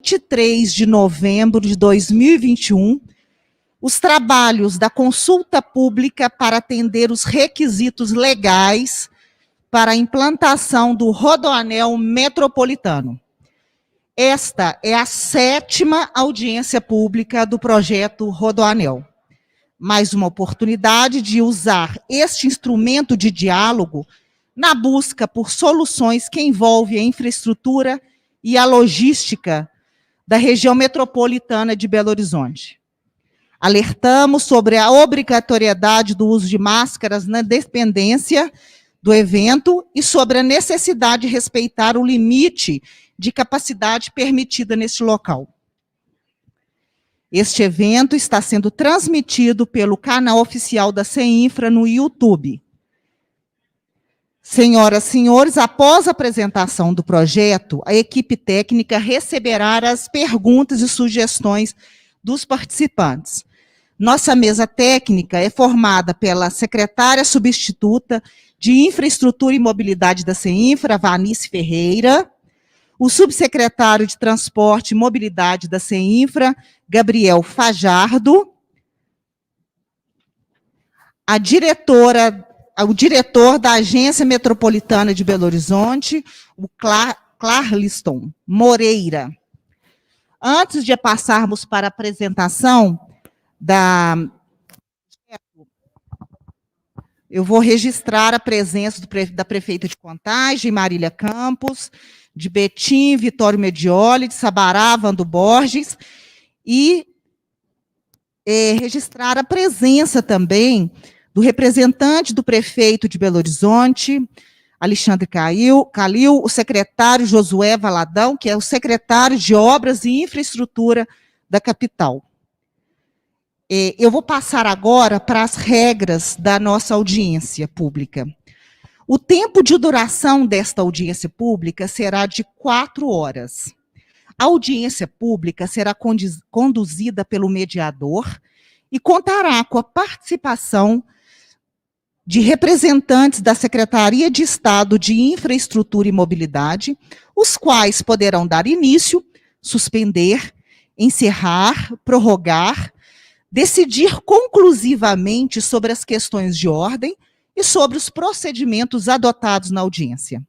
23 de novembro de 2021, os trabalhos da consulta pública para atender os requisitos legais para a implantação do Rodoanel Metropolitano. Esta é a 7ª audiência pública do projeto Rodoanel. Mais uma oportunidade de usar este instrumento de diálogo na busca por soluções que envolvem a infraestrutura e a logística da região metropolitana de Belo Horizonte. Alertamos sobre a obrigatoriedade do uso de máscaras na dependência do evento e sobre a necessidade de respeitar o limite de capacidade permitida neste local. Este evento está sendo transmitido pelo canal oficial da CEINFRA no YouTube. Senhoras e senhores, após a apresentação do projeto, a equipe técnica receberá as perguntas e sugestões dos participantes. Nossa mesa técnica é formada pela secretária substituta de Infraestrutura e Mobilidade da CEINFRA, Vanice Ferreira, o subsecretário de Transporte e Mobilidade da CEINFRA, Gabriel Fajardo, o diretor da Agência Metropolitana de Belo Horizonte, o Clarliston Moreira. Antes de passarmos para a apresentação eu vou registrar a presença da prefeita de Contagem, Marília Campos, de Betim, Vitório Medioli, de Sabará, Vando Borges, e registrar a presença também do representante do prefeito de Belo Horizonte, Alexandre Calil, o secretário Josué Valadão, que é o secretário de Obras e Infraestrutura da capital. Eu vou passar agora para as regras da nossa audiência pública. O tempo de duração desta audiência pública será de 4 horas. A audiência pública será conduzida pelo mediador e contará com a participação de representantes da Secretaria de Estado de Infraestrutura e Mobilidade, os quais poderão dar início, suspender, encerrar, prorrogar, decidir conclusivamente sobre as questões de ordem e sobre os procedimentos adotados na audiência.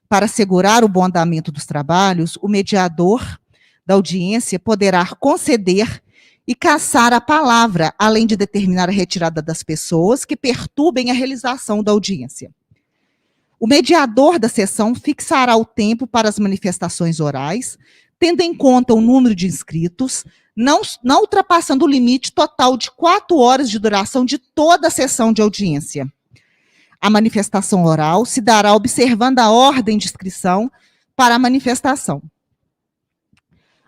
Para assegurar o bom andamento dos trabalhos, o mediador da audiência poderá conceder e cassar a palavra, além de determinar a retirada das pessoas que perturbem a realização da audiência. O mediador da sessão fixará o tempo para as manifestações orais, tendo em conta o número de inscritos, não ultrapassando o limite total de 4 horas de duração de toda a sessão de audiência. A manifestação oral se dará observando a ordem de inscrição para a manifestação.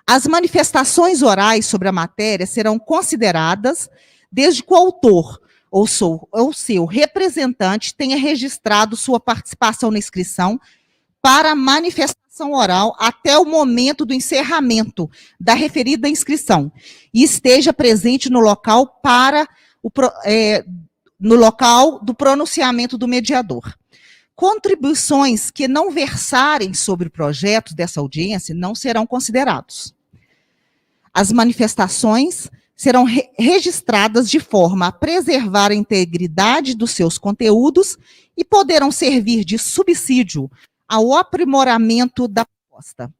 As manifestações orais sobre a matéria serão consideradas desde que o autor ou seu representante tenha registrado sua participação na inscrição para a manifestação oral até o momento do encerramento da referida inscrição e esteja presente no local no local do pronunciamento do mediador. Contribuições que não versarem sobre projetos dessa audiência não serão considerados. As manifestações serão registradas de forma a preservar a integridade dos seus conteúdos e poderão servir de subsídio ao aprimoramento da proposta.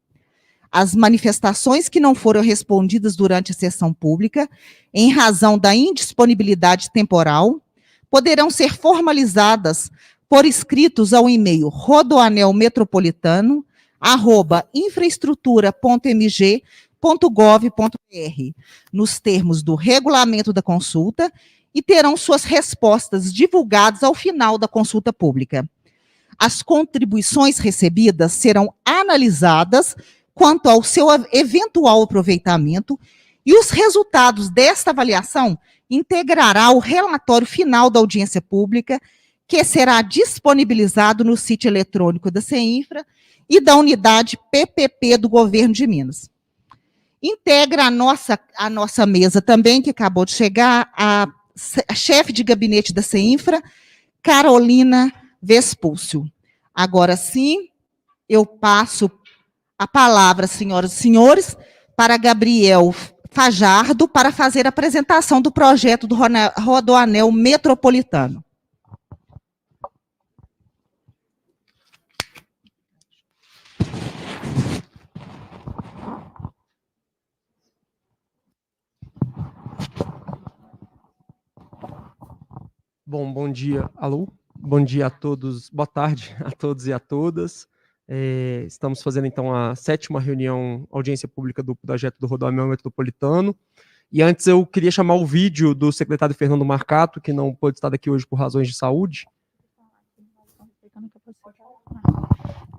As manifestações que não foram respondidas durante a sessão pública, em razão da indisponibilidade temporal, poderão ser formalizadas por escritos ao e-mail rodoanelmetropolitano@infraestrutura.mg.gov.br, nos termos do regulamento da consulta, e terão suas respostas divulgadas ao final da consulta pública. As contribuições recebidas serão analisadas quanto ao seu eventual aproveitamento e os resultados desta avaliação integrará o relatório final da audiência pública, que será disponibilizado no sítio eletrônico da CEINFRA e da unidade PPP do Governo de Minas. Integra a nossa mesa também, que acabou de chegar, a chefe de gabinete da CEINFRA, Carolina Vespúcio. Agora sim, eu passo a palavra, senhoras e senhores, para Gabriel Fajardo, para fazer a apresentação do projeto do Rodoanel Metropolitano. Bom dia, alô? Bom dia a todos, boa tarde a todos e a todas. Estamos fazendo, então, a 7ª reunião, audiência pública do projeto do Rodoanel Metropolitano. E antes eu queria chamar o vídeo do secretário Fernando Marcato, que não pôde estar aqui hoje por razões de saúde.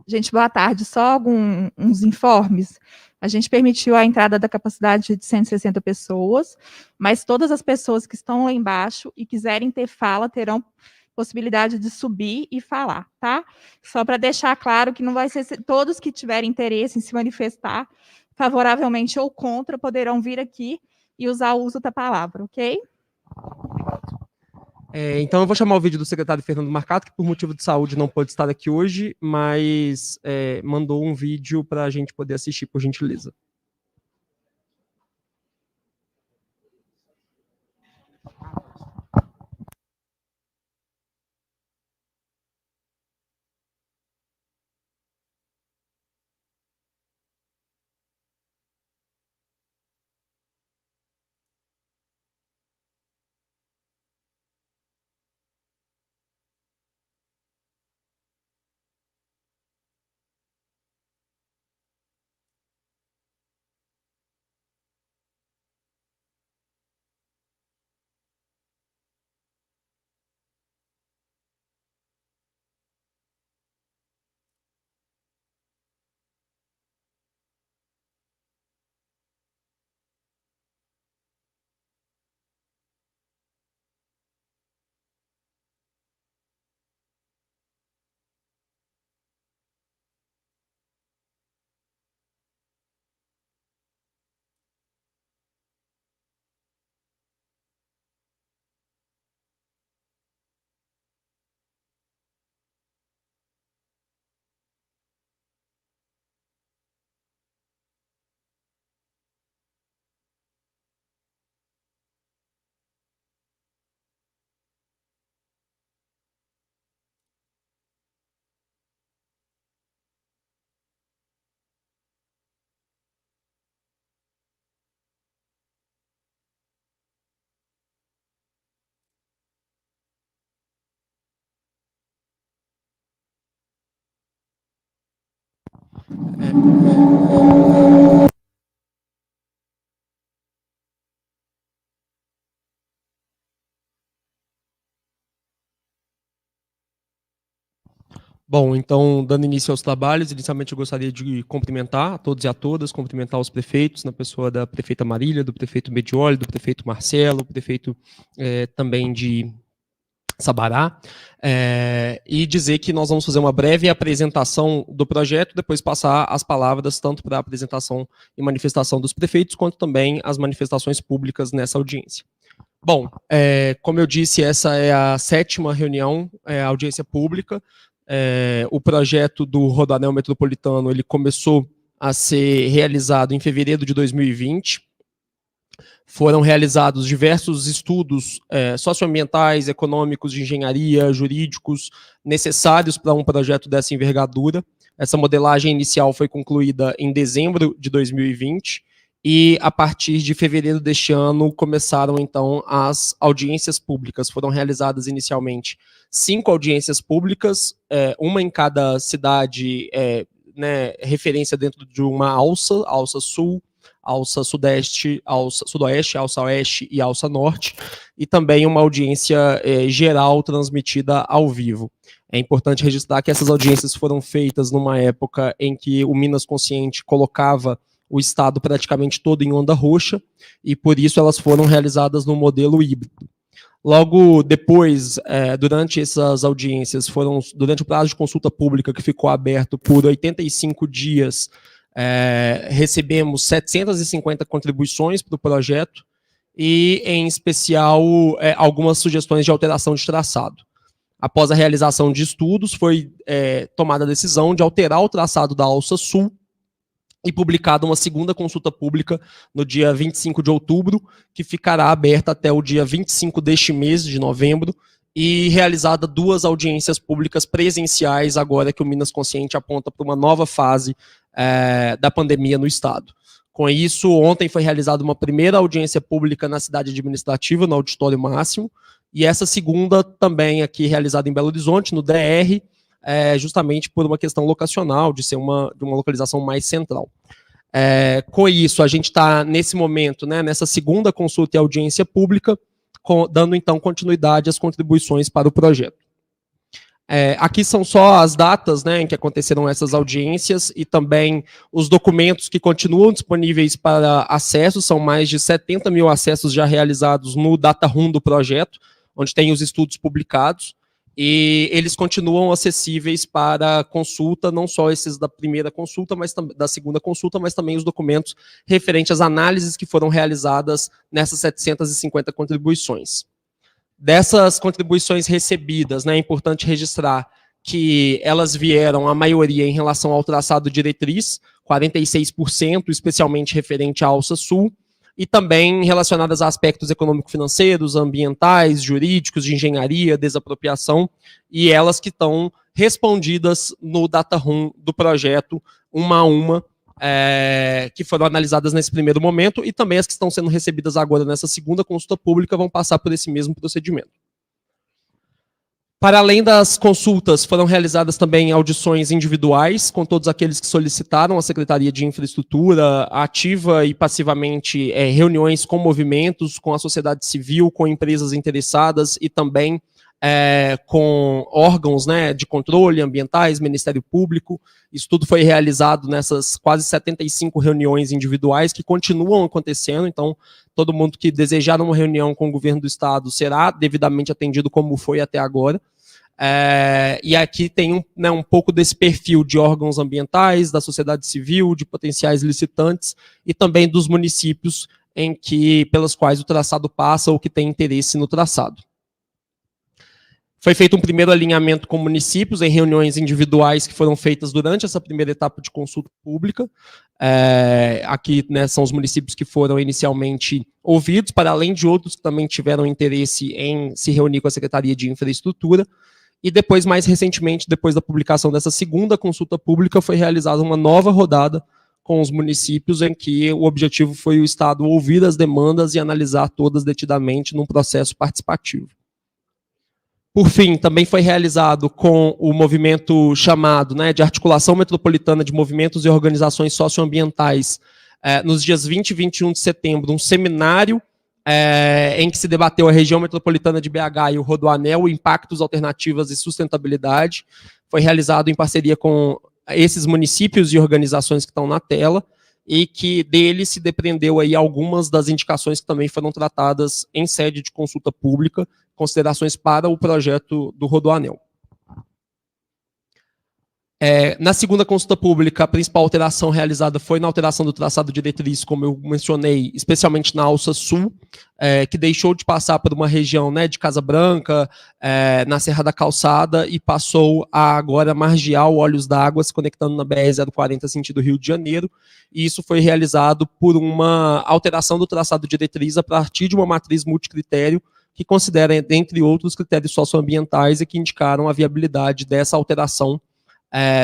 Gente, boa tarde. Só alguns informes. A gente permitiu a entrada da capacidade de 160 pessoas, mas todas as pessoas que estão lá embaixo e quiserem ter fala terão possibilidade de subir e falar, tá? Só para deixar claro que não vai ser todos que tiverem interesse em se manifestar favoravelmente ou contra poderão vir aqui e usar o uso da palavra, ok? Então eu vou chamar o vídeo do secretário Fernando Marcato, que por motivo de saúde não pôde estar aqui hoje, mas mandou um vídeo para a gente poder assistir, por gentileza. Bom, então, dando início aos trabalhos, inicialmente eu gostaria de cumprimentar a todos e a todas, cumprimentar os prefeitos, na pessoa da prefeita Marília, do prefeito Medioli, do prefeito Marcelo, prefeito também de Sabará, e dizer que nós vamos fazer uma breve apresentação do projeto, depois passar as palavras tanto para a apresentação e manifestação dos prefeitos, quanto também as manifestações públicas nessa audiência. Bom, como eu disse, essa é a 7ª reunião, audiência pública. O projeto do Rodoanel Metropolitano ele começou a ser realizado em fevereiro de 2020. Foram realizados diversos estudos socioambientais, econômicos, de engenharia, jurídicos, necessários para um projeto dessa envergadura. Essa modelagem inicial foi concluída em dezembro de 2020 e, a partir de fevereiro deste ano, começaram, então, as audiências públicas. Foram realizadas inicialmente 5 audiências públicas, uma em cada cidade, referência dentro de uma alça sul, alça sudeste, alça sudoeste, alça oeste e alça norte, e também uma audiência geral transmitida ao vivo. É importante registrar que essas audiências foram feitas numa época em que o Minas Consciente colocava o estado praticamente todo em onda roxa, e por isso elas foram realizadas no modelo híbrido. Logo depois, durante essas audiências, durante o prazo de consulta pública que ficou aberto por 85 dias, recebemos 750 contribuições para o projeto e, em especial, algumas sugestões de alteração de traçado. Após a realização de estudos, foi tomada a decisão de alterar o traçado da alça sul e publicada uma segunda consulta pública no dia 25 de outubro, que ficará aberta até o dia 25 deste mês de novembro, e realizada 2 audiências públicas presenciais, agora que o Minas Consciente aponta para uma nova fase da pandemia no Estado. Com isso, ontem foi realizada uma primeira audiência pública na cidade administrativa, no Auditório Máximo, e essa segunda também aqui realizada em Belo Horizonte, no DR, justamente por uma questão locacional, de ser de uma localização mais central. Com isso, a gente está, nesse momento, né, nessa segunda consulta e audiência pública, dando, então, continuidade às contribuições para o projeto. Aqui são só as datas, né, em que aconteceram essas audiências e também os documentos que continuam disponíveis para acesso, são mais de 70 mil acessos já realizados no data room do projeto, onde tem os estudos publicados, e eles continuam acessíveis para consulta, não só esses da primeira consulta, mas da segunda consulta, mas também os documentos referentes às análises que foram realizadas nessas 750 contribuições. Dessas contribuições recebidas, né, é importante registrar que elas vieram, a maioria, em relação ao traçado diretriz, 46%, especialmente referente à Alça Sul, e também relacionadas a aspectos econômico-financeiros, ambientais, jurídicos, de engenharia, desapropriação, e elas que estão respondidas no data room do projeto, uma a uma, que foram analisadas nesse primeiro momento, e também as que estão sendo recebidas agora nessa segunda consulta pública vão passar por esse mesmo procedimento. Para além das consultas, foram realizadas também audições individuais com todos aqueles que solicitaram à Secretaria de Infraestrutura, ativa e passivamente reuniões com movimentos, com a sociedade civil, com empresas interessadas e também com órgãos, né, de controle ambientais, Ministério Público. Isso tudo foi realizado nessas quase 75 reuniões individuais que continuam acontecendo, então todo mundo que desejar uma reunião com o governo do Estado será devidamente atendido como foi até agora. E aqui tem um pouco desse perfil de órgãos ambientais, da sociedade civil, de potenciais licitantes e também dos municípios pelos quais o traçado passa ou que tem interesse no traçado. Foi feito um primeiro alinhamento com municípios em reuniões individuais que foram feitas durante essa primeira etapa de consulta pública. Aqui, né, são os municípios que foram inicialmente ouvidos, para além de outros que também tiveram interesse em se reunir com a Secretaria de Infraestrutura. E depois, mais recentemente, depois da publicação dessa segunda consulta pública, foi realizada uma nova rodada com os municípios, em que o objetivo foi o Estado ouvir as demandas e analisar todas detidamente num processo participativo. Por fim, também foi realizado com o movimento chamado, né, de Articulação Metropolitana de Movimentos e Organizações Socioambientais, nos dias 20 e 21 de setembro, um seminário em que se debateu a região metropolitana de BH e o Rodoanel, impactos, alternativas e sustentabilidade. Foi realizado em parceria com esses municípios e organizações que estão na tela, e que dele se depreendeu aí algumas das indicações que também foram tratadas em sede de consulta pública, considerações para o projeto do Rodoanel. Na segunda consulta pública, a principal alteração realizada foi na alteração do traçado diretriz, como eu mencionei, especialmente na Alça Sul, que deixou de passar por uma região, né, de Casa Branca, na Serra da Calçada, e passou a agora margear o Olhos d'Água, se conectando na BR-040 sentido Rio de Janeiro, e isso foi realizado por uma alteração do traçado diretriz a partir de uma matriz multicritério, que considera, entre outros, critérios socioambientais e que indicaram a viabilidade dessa alteração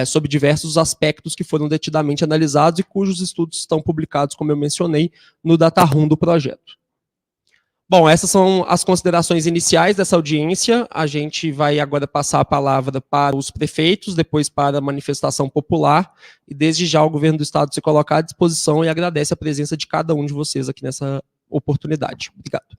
sobre diversos aspectos que foram detidamente analisados e cujos estudos estão publicados, como eu mencionei, no data room do projeto. Bom, essas são as considerações iniciais dessa audiência. A gente vai agora passar a palavra para os prefeitos, depois para a manifestação popular, e desde já o governo do Estado se coloca à disposição e agradece a presença de cada um de vocês aqui nessa oportunidade. Obrigado.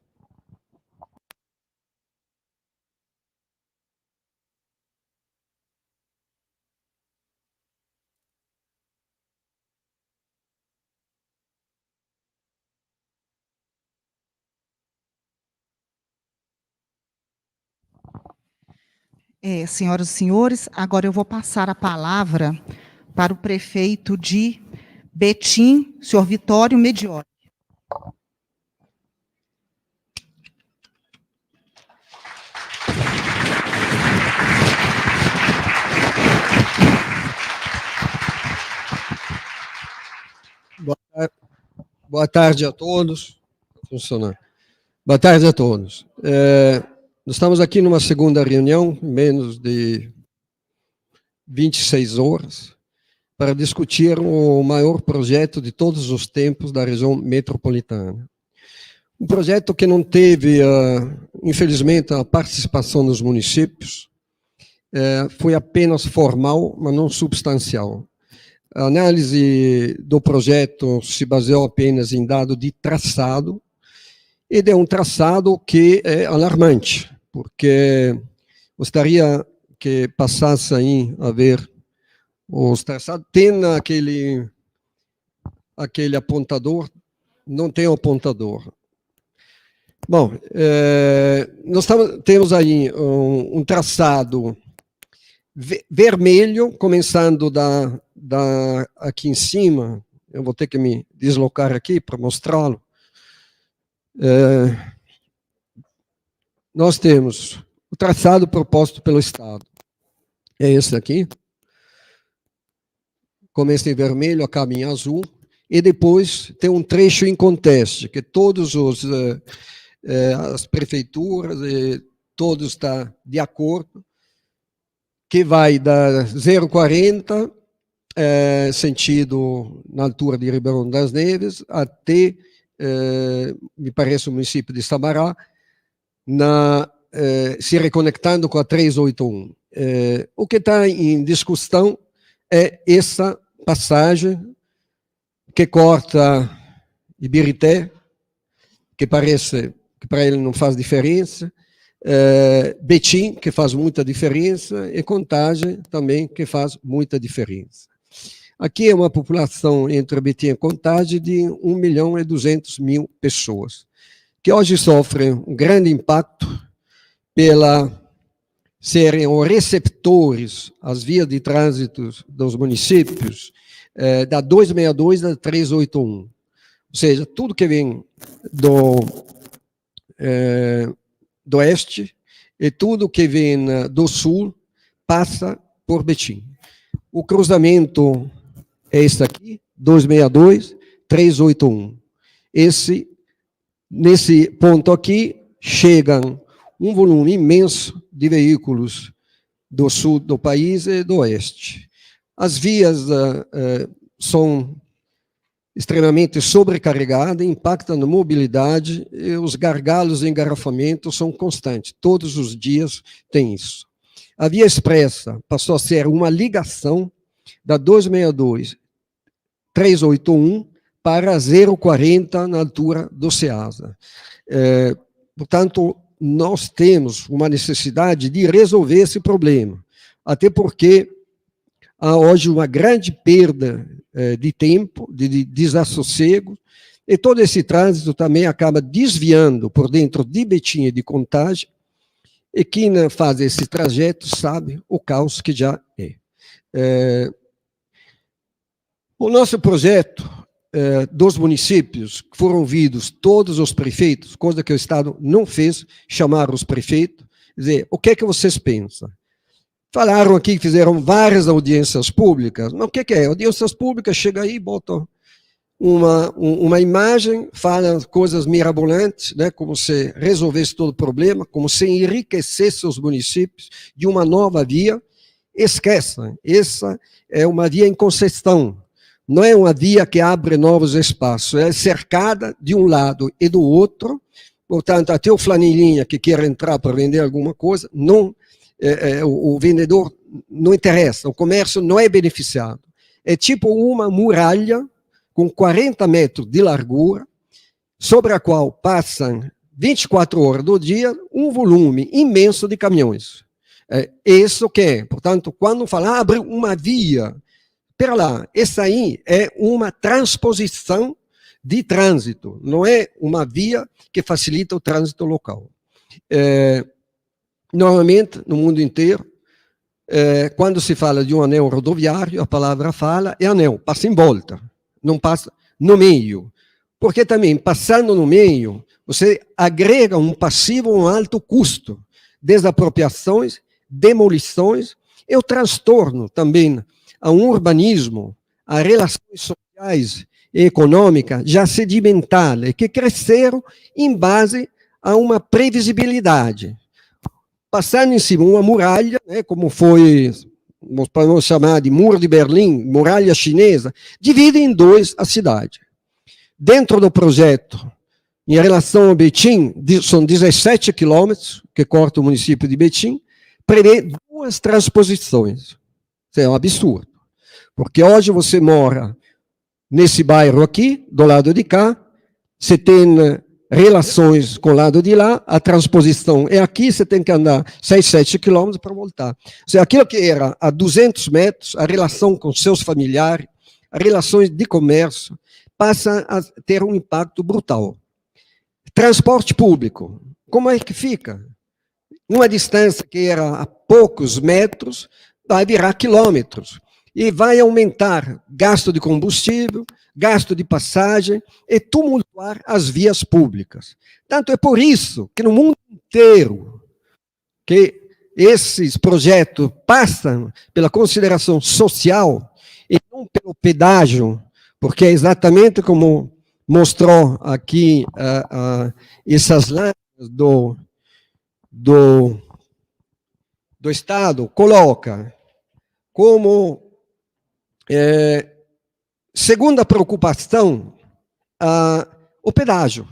Senhoras e senhores, agora eu vou passar a palavra para o prefeito de Betim, senhor Vitório Medioli. Boa tarde a todos. Funcionar. Boa tarde a todos. Nós estamos aqui numa segunda reunião, menos de 26 horas, para discutir o maior projeto de todos os tempos da região metropolitana. Um projeto que não teve, infelizmente, a participação dos municípios, foi apenas formal, mas não substancial. A análise do projeto se baseou apenas em dado de traçado, e é um traçado que é alarmante, porque gostaria que passasse aí a ver os traçados. Tem aquele apontador, não tem o apontador. Bom, nós temos aí um traçado vermelho, começando aqui em cima. Eu vou ter que me deslocar aqui para mostrá-lo. Nós temos o traçado proposto pelo Estado. É esse aqui. Começa em vermelho, acaba em azul. E depois tem um trecho em conteste, que todos as prefeituras, todos estão de acordo, que vai da 040, sentido na altura de Ribeirão das Neves, até, me parece, o município de Sabará, se reconectando com a 381. O que está em discussão é essa passagem que corta Ibirité, que parece que para ele não faz diferença, Betim, que faz muita diferença, e Contagem também, que faz muita diferença. Aqui é uma população entre Betim e Contagem de 1.200.000 pessoas, que hoje sofrem um grande impacto pela serem os receptores, as vias de trânsito dos municípios, da 262 e da 381. Ou seja, tudo que vem do oeste e tudo que vem do sul passa por Betim. O cruzamento é esse aqui, 262, 381. Nesse ponto aqui, chegam um volume imenso de veículos do sul do país e do oeste. As vias são extremamente sobrecarregadas, impactam na mobilidade, e os gargalos e engarrafamentos são constantes. Todos os dias tem isso. A via expressa passou a ser uma ligação da 262, 381 para 040 na altura do Ceasa. Portanto, nós temos uma necessidade de resolver esse problema, até porque há hoje uma grande perda de tempo, de desassossego, e todo esse trânsito também acaba desviando por dentro de Betim e de Contagem, e quem faz esse trajeto sabe o caos que já é. O nosso projeto dos municípios, que foram ouvidos todos os prefeitos, coisa que o Estado não fez, chamaram os prefeitos, dizer, o que é que vocês pensam? Falaram aqui que fizeram várias audiências públicas, mas o que é? Audiências públicas, chega aí, bota uma imagem, fala coisas mirabolantes, né, como se resolvesse todo o problema, como se enriquecesse os municípios de uma nova via. Esqueçam, essa é uma via em concessão, não é uma via que abre novos espaços, é cercada de um lado e do outro, portanto, até o flanelinha que quer entrar para vender alguma coisa, não, o vendedor não interessa, o comércio não é beneficiado. É tipo uma muralha com 40 metros de largura, sobre a qual passam 24 horas do dia um volume imenso de caminhões. Isso que é, portanto, quando fala abre uma via, pera lá, essa aí é uma transposição de trânsito, não é uma via que facilita o trânsito local. Normalmente, no mundo inteiro, quando se fala de um anel rodoviário, a palavra fala é anel, passa em volta, não passa no meio. Porque também, passando no meio, você agrega um passivo, um alto custo, desapropriações, demolições, e o transtorno também a um urbanismo, a relações sociais e econômica já sedimentada, e que cresceram em base a uma previsibilidade. Passando em cima uma muralha, né, como foi, podemos chamar de Muro de Berlim, muralha chinesa, divide em dois a cidade. Dentro do projeto, em relação ao Betim, são 17 quilômetros que corta o município de Betim, prevê 2 transposições. Isso é um absurdo. Porque hoje você mora nesse bairro aqui, do lado de cá, você tem relações com o lado de lá, a transposição é aqui, você tem que andar 6, 7 quilômetros para voltar. Ou seja, aquilo que era a 200 metros, a relação com seus familiares, as relações de comércio, passa a ter um impacto brutal. Transporte público, como é que fica? Numa distância que era a poucos metros, vai virar quilômetros. E vai aumentar gasto de combustível, gasto de passagem e tumultuar as vias públicas. Tanto é por isso que no mundo inteiro que esses projetos passam pela consideração social e não pelo pedágio, porque é exatamente como mostrou aqui essas láminas do Estado, coloca como segunda preocupação o pedágio.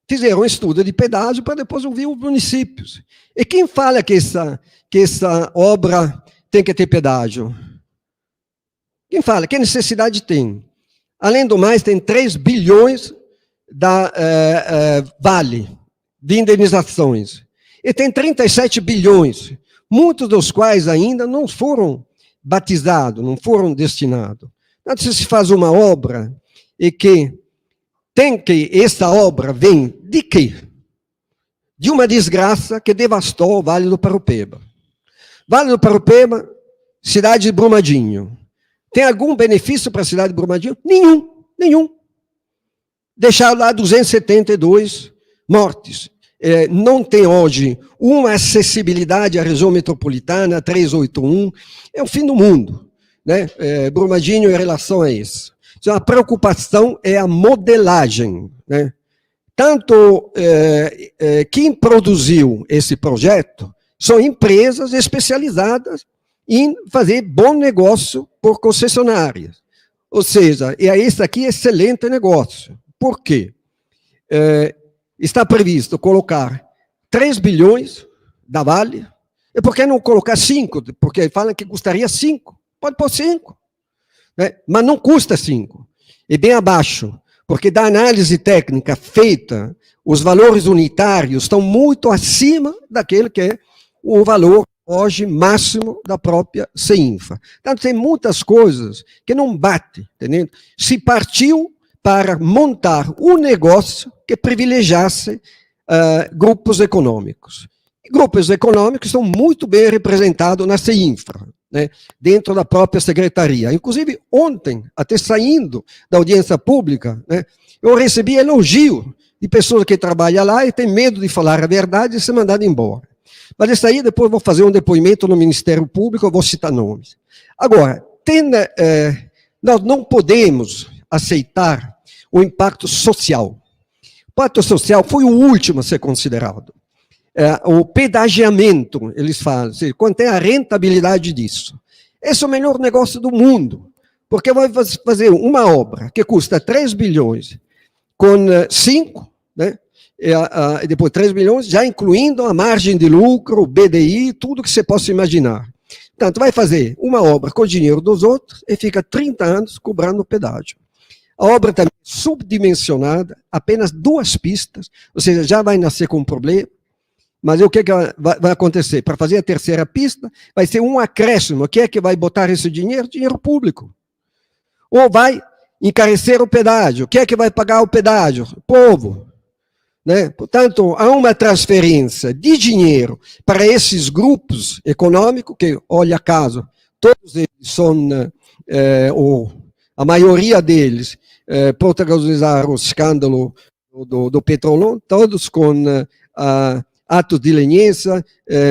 Fizeram um estudo de pedágio para depois ouvir os municípios. E quem fala que essa obra tem que ter pedágio? Quem fala? Que necessidade tem? Além do mais, tem 3 bilhões da Vale, de indenizações. E tem 37 bilhões, muitos dos quais ainda não foram batizados, não foram destinados. Então, se faz uma obra e que essa obra vem de quê? De uma desgraça que devastou o Vale do Paraupeba. Vale do Paraupeba, cidade de Brumadinho. Tem algum benefício para a cidade de Brumadinho? Nenhum. Deixaram lá 272 mortes. Não tem hoje uma acessibilidade à região metropolitana, 381, é o fim do mundo, né? Brumadinho em relação a isso. Então, a preocupação é a modelagem, né? Tanto quem produziu esse projeto são empresas especializadas em fazer bom negócio por concessionárias. Ou seja, esse aqui é excelente negócio. Por quê? Está previsto colocar 3 bilhões da Vale, e por que não colocar 5? Porque falam que custaria 5. Pode pôr 5, né? Mas não custa 5. É bem abaixo, porque da análise técnica feita, os valores unitários estão muito acima daquele que é o valor hoje máximo da própria CEINFRA. Então, tem muitas coisas que não batem, entendeu? Se partiu para montar um negócio que privilegiasse grupos econômicos. E grupos econômicos estão muito bem representados na CEINFRA, né, dentro da própria secretaria. Inclusive, ontem, até saindo da audiência pública, né, eu recebi elogio de pessoas que trabalham lá e têm medo de falar a verdade e ser mandado embora. Mas isso aí, depois eu vou fazer um depoimento no Ministério Público, eu vou citar nomes. Agora, nós não podemos aceitar o impacto social. O impacto social foi o último a ser considerado. O pedagiamento, eles falam, quanto é a rentabilidade disso. Esse é o melhor negócio do mundo, porque vai fazer uma obra que custa 3 bilhões com 5, né? E depois 3 bilhões, já incluindo a margem de lucro, o BDI, tudo que você possa imaginar. Portanto, vai fazer uma obra com o dinheiro dos outros e fica 30 anos cobrando o pedágio. A obra também é subdimensionada, apenas 2 pistas, ou seja, já vai nascer com um problema. Mas o que vai acontecer? Para fazer a terceira pista, vai ser um acréscimo. Quem é que vai botar esse dinheiro? Dinheiro público. Ou vai encarecer o pedágio. Quem é que vai pagar o pedágio? O povo. Né? Portanto, há uma transferência de dinheiro para esses grupos econômicos, que, olha caso, todos eles são, a maioria deles, protagonizaram o escândalo do Petrolão, todos com atos de leniência,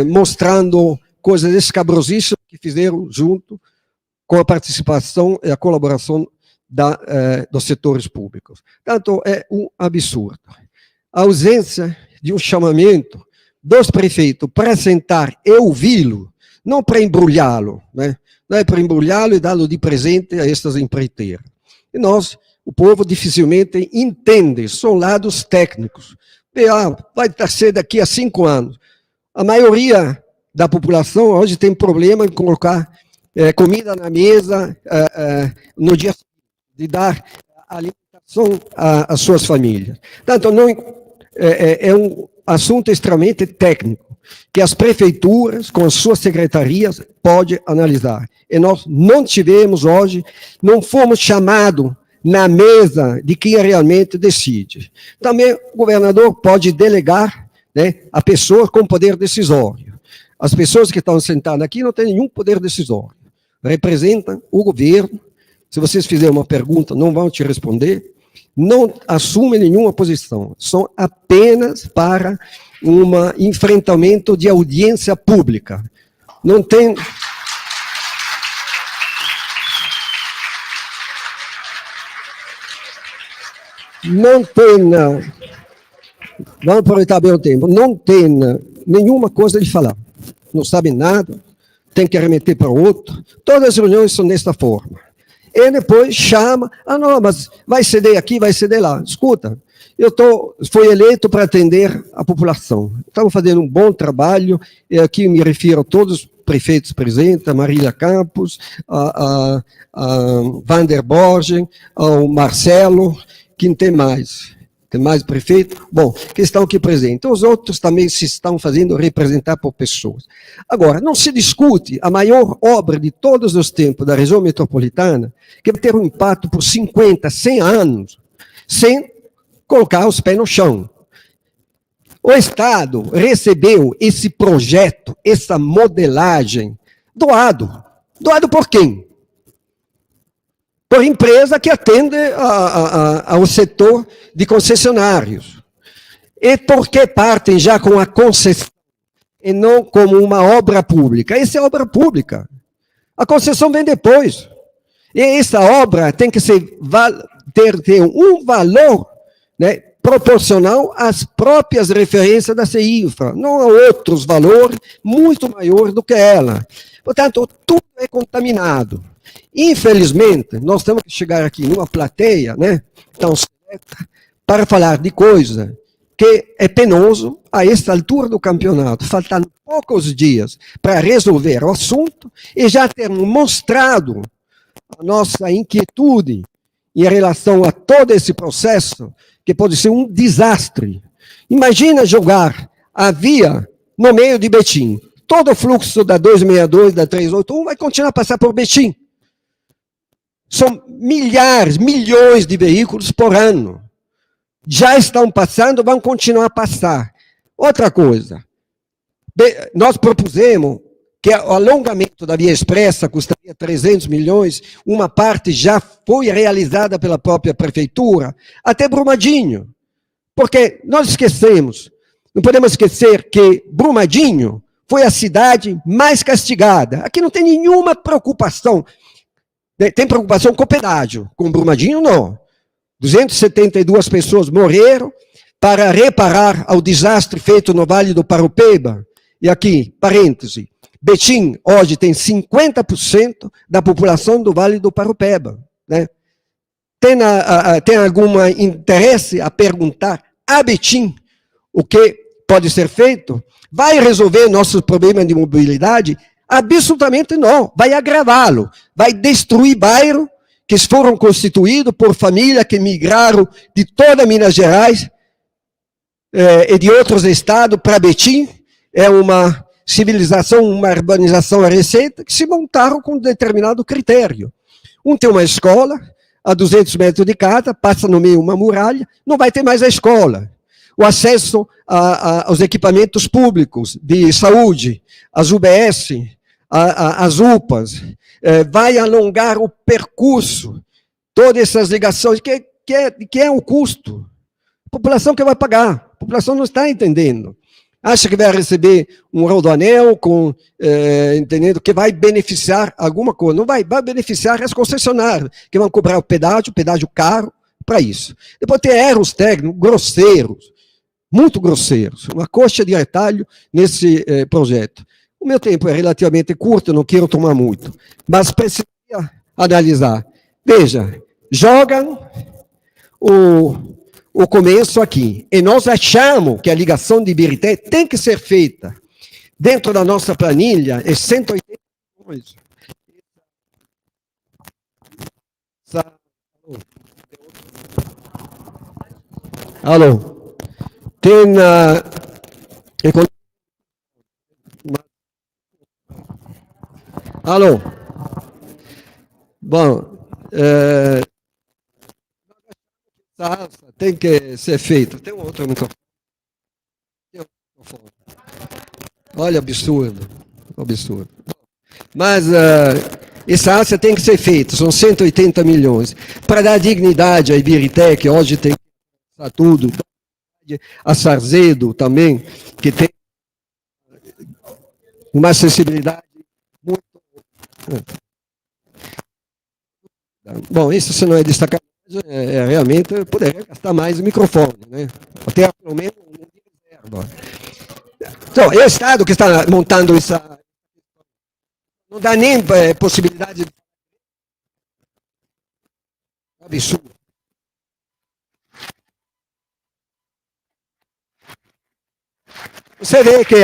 mostrando coisas escabrosíssimas que fizeram junto com a participação e a colaboração dos setores públicos. Portanto, é um absurdo. A ausência de um chamamento dos prefeitos para sentar e ouvi-lo, não para embrulhá-lo, né? Não é para embrulhá-lo e dá-lo de presente a estas empreiteiras. E nós, o povo, dificilmente entende, são lados técnicos. Vai ser daqui a 5 anos. A maioria da população hoje tem problema em colocar comida na mesa no dia de dar alimentação às suas famílias. Portanto, não, é um assunto extremamente técnico, que as prefeituras, com as suas secretarias, podem analisar. E nós não tivemos hoje, não fomos chamados na mesa de quem realmente decide. Também o governador pode delegar, né, a pessoa com poder decisório. As pessoas que estão sentadas aqui não têm nenhum poder decisório. Representam o governo. Se vocês fizerem uma pergunta, não vão te responder. Não assumem nenhuma posição. São apenas para um enfrentamento de audiência pública. Não tem... Não tem... Vamos aproveitar bem o tempo. Não tem nenhuma coisa de falar. Não sabe nada. Tem que remeter para outro. Todas as reuniões são desta forma. E depois chama, não, mas vai ceder aqui, vai ceder lá. Escuta, fui eleito para atender a população. Estamos fazendo um bom trabalho, e aqui me refiro a todos os prefeitos presentes, a Marília Campos, a Vander Borges, ao Marcelo, quem tem mais? Tem mais prefeito? Bom, que estão aqui presentes. Os outros também se estão fazendo representar por pessoas. Agora, não se discute a maior obra de todos os tempos da região metropolitana, que vai ter um impacto por 50, 100 anos, sem colocar os pés no chão. O Estado recebeu esse projeto, essa modelagem, doado. Doado por quem? Por empresa que atende ao setor de concessionários. E por que partem já com a concessão e não como uma obra pública? Essa é obra pública. A concessão vem depois. E essa obra tem que ter um valor, né, proporcional às próprias referências da CEINFRA, não a outros valores muito maiores do que ela. Portanto, tudo é contaminado. Infelizmente, nós temos que chegar aqui numa plateia, né, tão seleta, para falar de coisa que é penoso a esta altura do campeonato, faltando poucos dias para resolver o assunto e já termos mostrado a nossa inquietude em relação a todo esse processo, que pode ser um desastre. Imagina jogar a via no meio de Betim. Todo o fluxo da 262, da 381 vai continuar a passar por Betim. São milhares, milhões de veículos por ano. Já estão passando, vão continuar a passar. Outra coisa, nós propusemos que o alongamento da via expressa custaria 300 milhões, uma parte já foi realizada pela própria prefeitura, até Brumadinho. Porque nós esquecemos, não podemos esquecer que Brumadinho foi a cidade mais castigada. Aqui não tem nenhuma preocupação. Tem preocupação com o pedágio, com Brumadinho não. 272 pessoas morreram para reparar ao desastre feito no Vale do Paraupeba. E aqui, parêntese, Betim hoje tem 50% da população do Vale do Paraupeba. Né? Tem algum interesse a perguntar a Betim o que pode ser feito? Vai resolver nossos problemas de mobilidade? Absolutamente não, vai agravá-lo, vai destruir bairros que foram constituídos por famílias que migraram de toda Minas Gerais e de outros estados para Betim. É uma civilização, uma urbanização a receita que se montaram com um determinado critério. Um tem uma escola a 200 metros de casa, passa no meio uma muralha, não vai ter mais a escola. O acesso aos equipamentos públicos de saúde, as UBS, as UPAs, vai alongar o percurso, todas essas ligações, que é o custo? A população que vai pagar, a população não está entendendo. Acha que vai receber um rodoanel com, entendendo, que vai beneficiar alguma coisa. Não vai beneficiar as concessionárias, que vão cobrar o pedágio caro para isso. Depois tem erros técnicos grosseiros, muito grosseiros, uma coxa de retalho nesse projeto. O meu tempo é relativamente curto, eu não quero tomar muito, mas precisa analisar. Veja, jogam o começo aqui, e nós achamos que a ligação de Ibirité tem que ser feita. Dentro da nossa planilha, é 180 milhões. Alô? Tem alô? Bom, tem que ser feito. Tem um outro microfone. Olha, absurdo. Absurdo. Mas essa assa tem que ser feita, são 180 milhões. Para dar dignidade à Ibirité, que hoje tem tudo, a Sarzedo também, que tem uma acessibilidade muito... Bom, isso se não é destacar, realmente eu poderia gastar mais o microfone, né? Até pelo menos um de reserva. Então, é o Estado que está montando essa... Não dá nem possibilidade de... Absurdo. Você vê que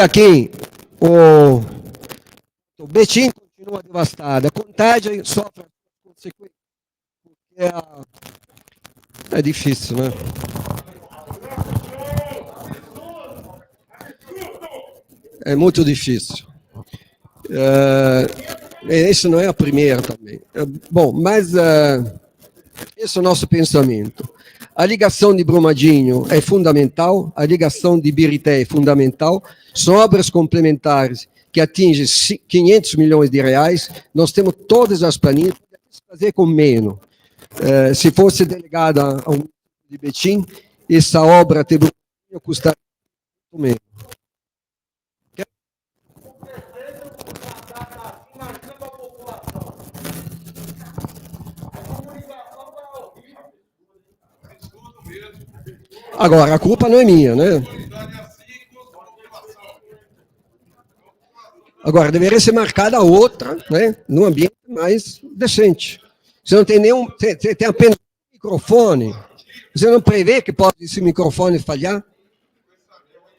aqui o Betim continua devastado, a Contagem sofre consequências. É difícil, né? É muito difícil. Isso não é a primeira também. Bom, mas esse é o nosso pensamento. A ligação de Brumadinho é fundamental, a ligação de Ibirité é fundamental, são obras complementares que atingem 500 milhões de reais, nós temos todas as planilhas, podemos fazer com menos. Se fosse delegada ao município de Betim, essa obra de Brumadinho custaria muito menos. Agora, a culpa não é minha, né? Agora, deveria ser marcada outra, né? Num ambiente mais decente. Você não tem nenhum... Você tem apenas um microfone. Você não prevê que pode esse microfone falhar?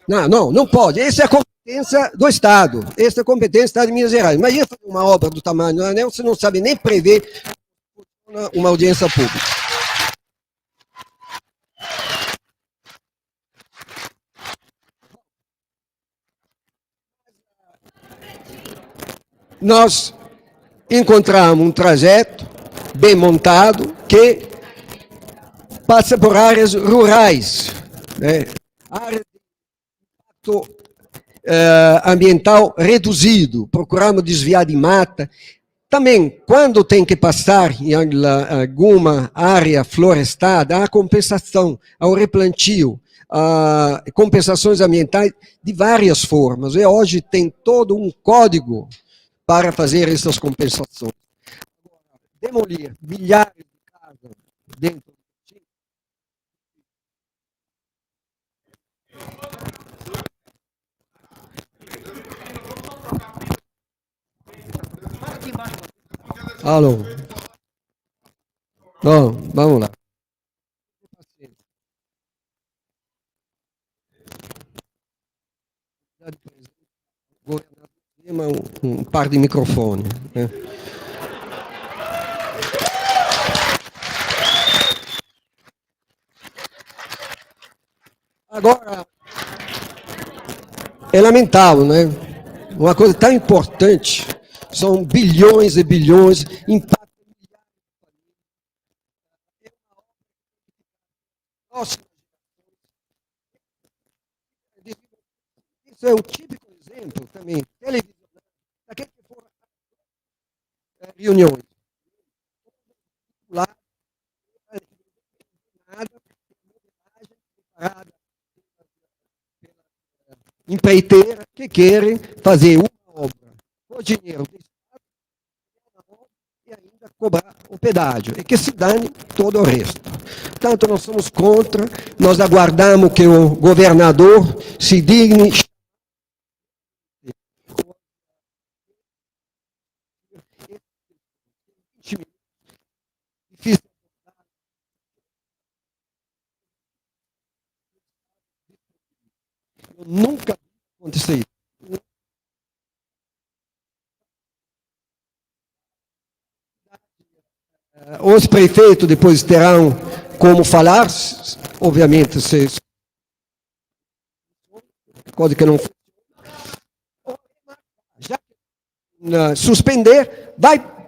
Não pode. Essa é a competência do Estado. Essa é a competência do Estado de Minas Gerais. Imagina fazer uma obra do tamanho do anel, você não sabe nem prever uma audiência pública. Nós encontramos um trajeto bem montado que passa por áreas rurais, né? Áreas de impacto ambiental reduzido, procuramos desviar de mata. Também, quando tem que passar em alguma área florestada, há compensação, há o replantio, há compensações ambientais de várias formas. E hoje tem todo um código para fazer essas compensações. Demolir milhares de casas dentro do Betim. Alô? Bom, vamos lá. Um par de microfone, né? Agora, é lamentável, né? Uma coisa tão importante, são bilhões e bilhões, impacta milhares. Isso é um típico exemplo também, televisão, daquele que foram reuniões. Lá, nada, empreiteiras que querem fazer uma obra com dinheiro do Estado e ainda cobrar o pedágio, e que se dane todo o resto. Portanto, nós somos contra, nós aguardamos que o governador se digne nunca aconteceu isso. Os prefeitos depois terão como falar, obviamente, se coisa que não já suspender,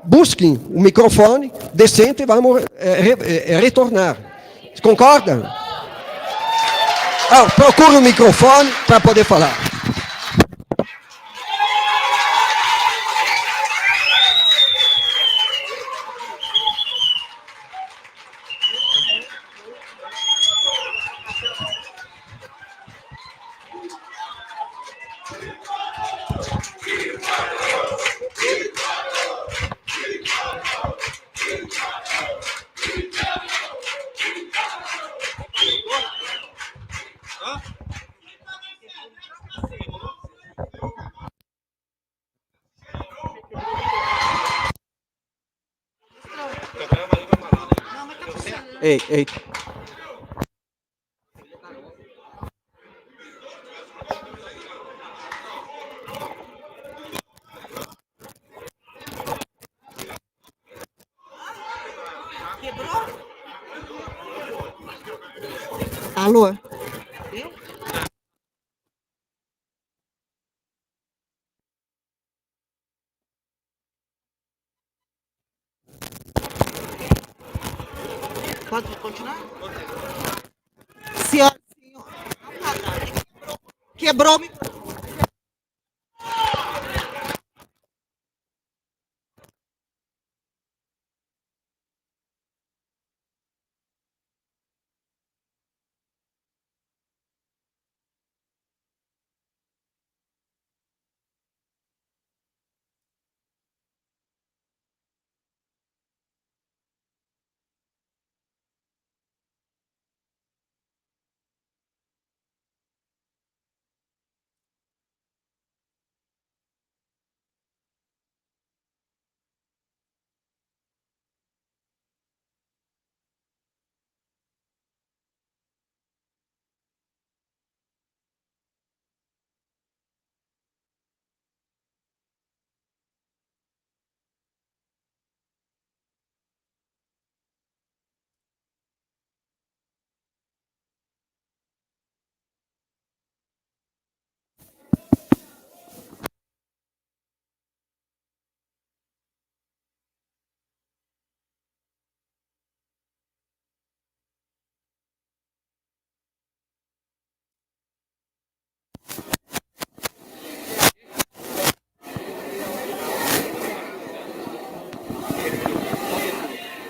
busquem o microfone decente e vamos retornar. Concordam? Procure o microfone para poder falar. Ei. Alô? Pode continuar? Senhora, quebrou o microfone.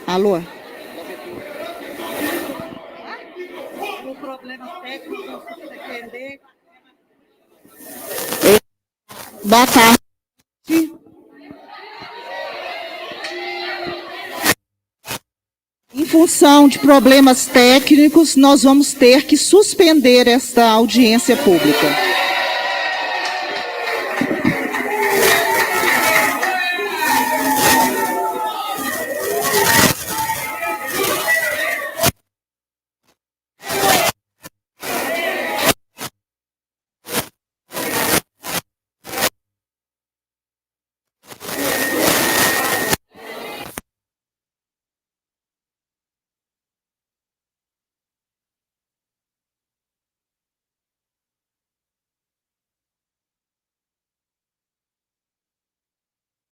Alô? O problema técnico, se você entender. Boa tarde. Em função de problemas técnicos, nós vamos ter que suspender esta audiência pública.